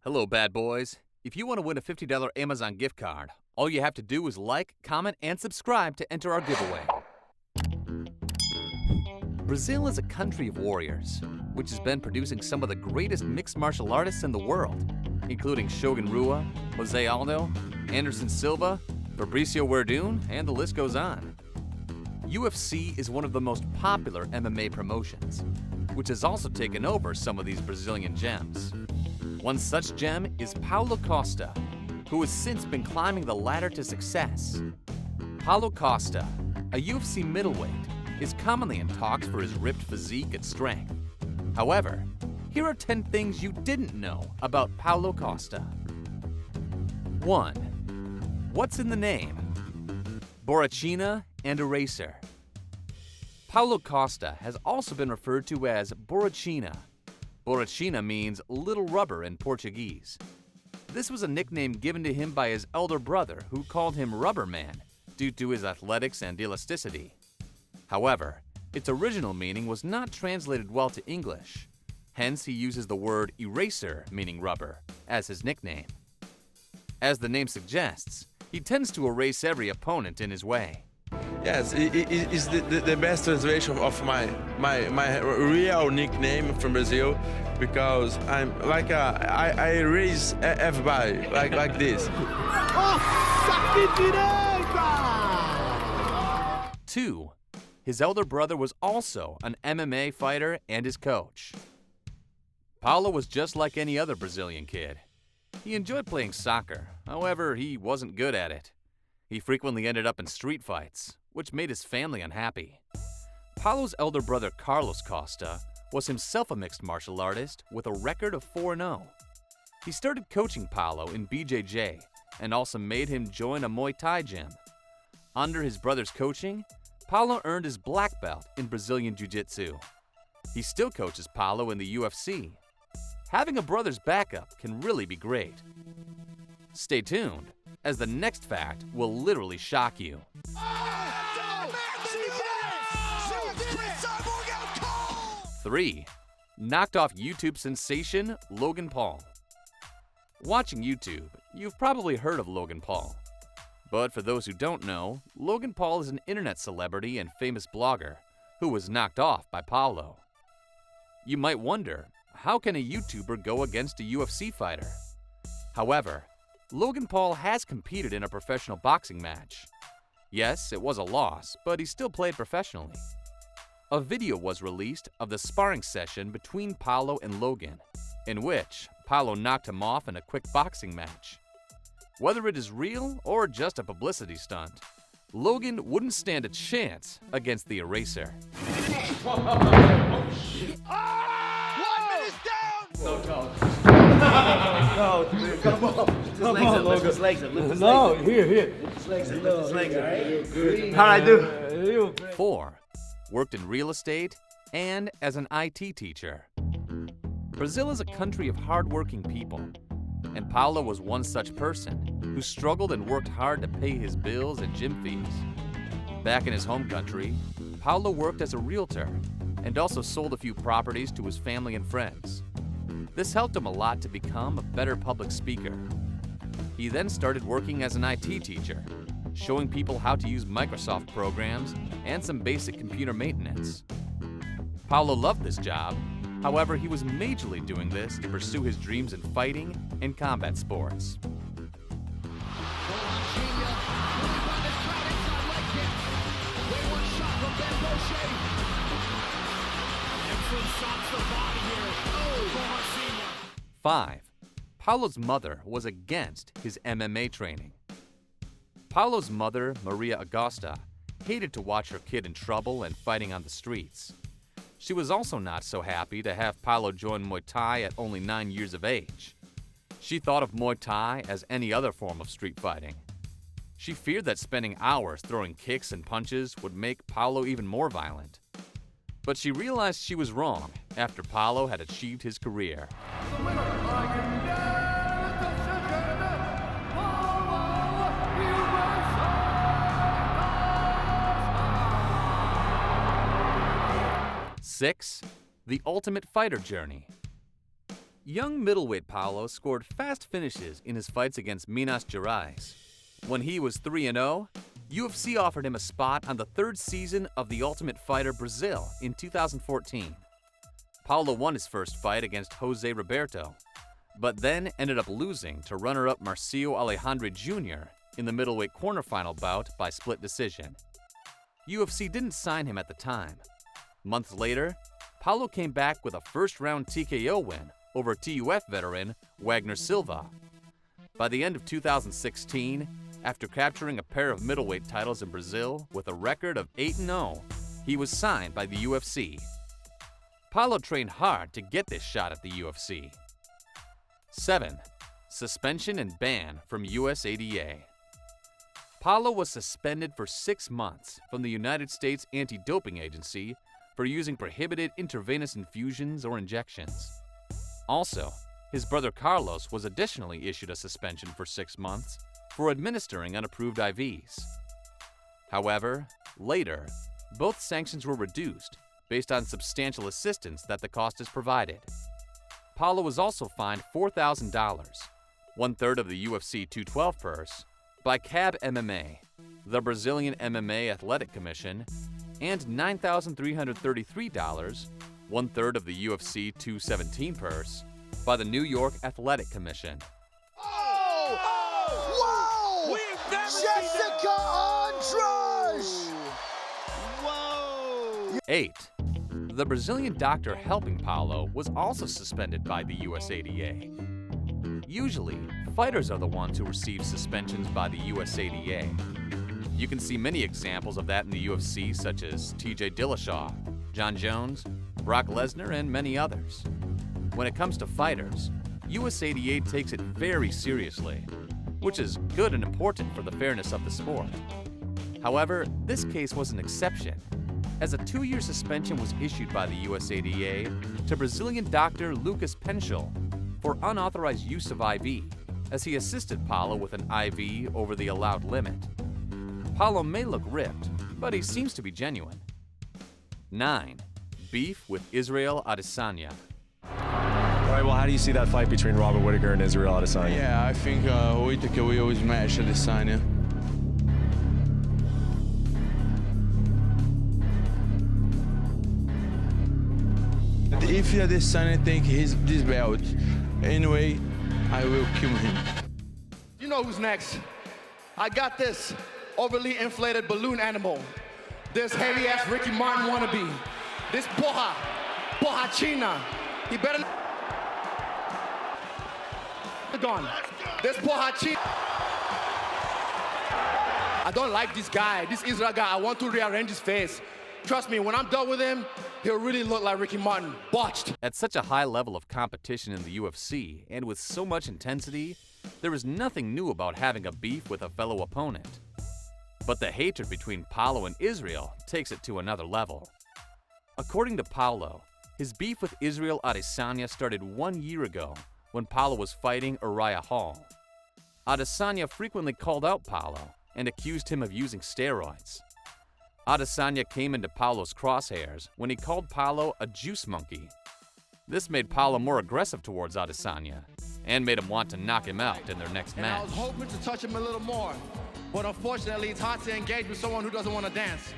Hello, bad boys. If you want to win a $50 Amazon gift card, all you have to do is like, comment, and subscribe to enter our giveaway. Brazil is a country of warriors, which has been producing some of the greatest mixed martial artists in the world, including Shogun Rua, Jose Aldo, Anderson Silva, Fabricio Werdum, and the list goes on. UFC is one of the most popular MMA promotions, which has also taken over some of these Brazilian gems. One such gem is Paulo Costa, who has since been climbing the ladder to success. Paulo Costa, a UFC middleweight, is commonly in talks for his ripped physique and strength. However, here are 10 things you didn't know about Paulo Costa. 1. What's in the name? Borrachinha and eraser. Paulo Costa has also been referred to as Borrachinha. Borrachinha means little rubber in Portuguese. This was a nickname given to him by his elder brother, who called him Rubber Man due to his athletics and elasticity. However, its original meaning was not translated well to English. Hence, he uses the word eraser, meaning rubber, as his nickname. As the name suggests, he tends to erase every opponent in his way. Yes, it is the best translation of my real nickname from Brazil, because I'm like I erase everybody like this. 2. His elder brother was also an MMA fighter and his coach. Paulo was just like any other Brazilian kid. He enjoyed playing soccer, however, he wasn't good at it. He frequently ended up in street fights, which made his family unhappy. Paulo's elder brother Carlos Costa was himself a mixed martial artist with a record of 4-0. He started coaching Paulo in BJJ and also made him join a Muay Thai gym. Under his brother's coaching, Paulo earned his black belt in Brazilian Jiu-Jitsu. He still coaches Paulo in the UFC. Having a brother's backup can really be great. Stay tuned, as the next fact will literally shock you. 3. Knocked off YouTube sensation Logan Paul. Watching YouTube, you've probably heard of Logan Paul. But for those who don't know, Logan Paul is an internet celebrity and famous blogger who was knocked off by Paulo. You might wonder, how can a YouTuber go against a UFC fighter? However, Logan Paul has competed in a professional boxing match. Yes, it was a loss, but he still played professionally. A video was released of the sparring session between Paulo and Logan, in which Paulo knocked him off in a quick boxing match. Whether it is real or just a publicity stunt, Logan wouldn't stand a chance against the eraser. How'd I do? 4. Worked in real estate and as an IT teacher. Brazil is a country of hardworking people, and Paulo was one such person who struggled and worked hard to pay his bills and gym fees. Back in his home country, Paulo worked as a realtor and also sold a few properties to his family and friends. This helped him a lot to become a better public speaker. He then started working as an IT teacher, showing people how to use Microsoft programs and some basic computer maintenance. Paulo loved this job, however, he was majorly doing this to pursue his dreams in fighting and combat sports. Five. Paulo's mother was against his MMA training. Paulo's mother, Maria Augusta, hated to watch her kid in trouble and fighting on the streets. She was also not so happy to have Paulo join Muay Thai at only 9 years of age. She thought of Muay Thai as any other form of street fighting. She feared that spending hours throwing kicks and punches would make Paulo even more violent. But she realized she was wrong after Paulo had achieved his career. 6. The Ultimate Fighter Journey. Young middleweight Paulo scored fast finishes in his fights against Minas Gerais. When he was 3-0, UFC offered him a spot on the third season of The Ultimate Fighter Brazil in 2014. Paulo won his first fight against Jose Roberto, but then ended up losing to runner-up Marcio Alejandre Jr. in the middleweight quarterfinal bout by split decision. UFC didn't sign him at the time. Months later, Paulo came back with a first-round TKO win over TUF veteran Wagner Silva. By the end of 2016, after capturing a pair of middleweight titles in Brazil with a record of 8-0, he was signed by the UFC. Paulo trained hard to get this shot at the UFC. 7. Suspension and ban from USADA. Paulo was suspended for 6 months from the United States Anti-Doping Agency for using prohibited intravenous infusions or injections. Also, his brother Carlos was additionally issued a suspension for 6 months for administering unapproved IVs. However, later, both sanctions were reduced based on substantial assistance that the Costas provided. Paulo was also fined $4,000, 1/3 of the UFC 212 purse, by CAB MMA, the Brazilian MMA Athletic Commission, and $9,333, 1/3 of the UFC 217 purse, by the New York Athletic Commission. Oh! Whoa! We've never Jessica Andrade! Whoa! 8. The Brazilian doctor helping Paulo was also suspended by the USADA. Usually, fighters are the ones who receive suspensions by the USADA. You can see many examples of that in the UFC, such as TJ Dillashaw, John Jones, Brock Lesnar, and many others. When it comes to fighters, USADA takes it very seriously, which is good and important for the fairness of the sport. However, this case was an exception, as a 2-year suspension was issued by the USADA to Brazilian doctor Lucas Penchel for unauthorized use of IV, as he assisted Paulo with an IV over the allowed limit. Paulo may look ripped, but he seems to be genuine. 9. Beef with Israel Adesanya. All right, well, how do you see that fight between Robert Whittaker and Israel Adesanya? Yeah, I think Whittaker will smash Adesanya. If Adesanya take this belt, anyway, I will kill him. You know who's next. I got this overly inflated balloon animal. This heavy-ass Ricky Martin wannabe. This Borrachinha. He better not... Gone. This Borrachinha. I don't like this guy, this Israel guy. I want to rearrange his face. Trust me, when I'm done with him, he'll really look like Ricky Martin. Botched. At such a high level of competition in the UFC, and with so much intensity, there is nothing new about having a beef with a fellow opponent. But the hatred between Paulo and Israel takes it to another level. According to Paulo, his beef with Israel Adesanya started 1 year ago when Paulo was fighting Uriah Hall. Adesanya frequently called out Paulo and accused him of using steroids. Adesanya came into Paulo's crosshairs when he called Paulo a juice monkey. This made Paulo more aggressive towards Adesanya and made him want to knock him out in their next match. I was hoping to touch him a little more, but unfortunately it's hard to engage with someone who doesn't want to dance.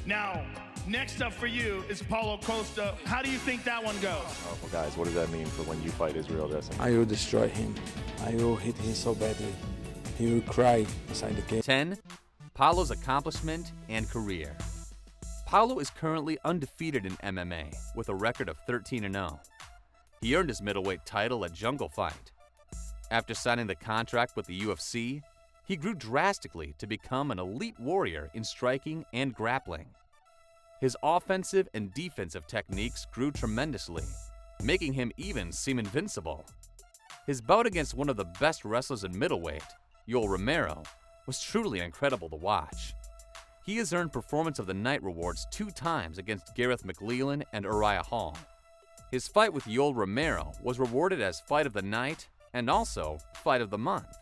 Now, next up for you is Paulo Costa. How do you think that one goes? Well, guys, what does that mean for when you fight Israel Adesanya? I will destroy him. I will hit him so badly. He will cry inside the cage. 10. Paulo's accomplishment and career. Paulo is currently undefeated in MMA with a record of 13-0. He earned his middleweight title at Jungle Fight. After signing the contract with the UFC, he grew drastically to become an elite warrior in striking and grappling. His offensive and defensive techniques grew tremendously, making him even seem invincible. His bout against one of the best wrestlers in middleweight, Yoel Romero, was truly incredible to watch. He has earned Performance of the Night rewards 2 times against Gareth McLellan and Uriah Hall. His fight with Yoel Romero was rewarded as Fight of the Night and also Fight of the Month.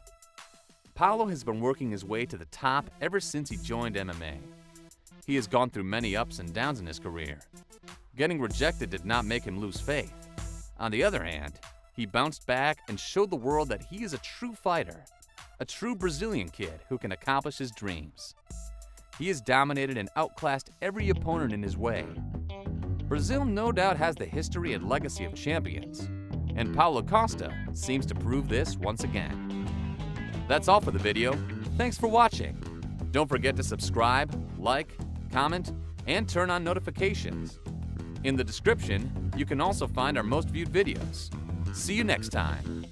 Paulo has been working his way to the top ever since he joined MMA. He has gone through many ups and downs in his career. Getting rejected did not make him lose faith. On the other hand, he bounced back and showed the world that he is a true fighter, a true Brazilian kid who can accomplish his dreams. He has dominated and outclassed every opponent in his way. Brazil no doubt has the history and legacy of champions, and Paulo Costa seems to prove this once again. That's all for the video. Thanks for watching. Don't forget to subscribe, like, comment, and turn on notifications. In the description, you can also find our most viewed videos. See you next time.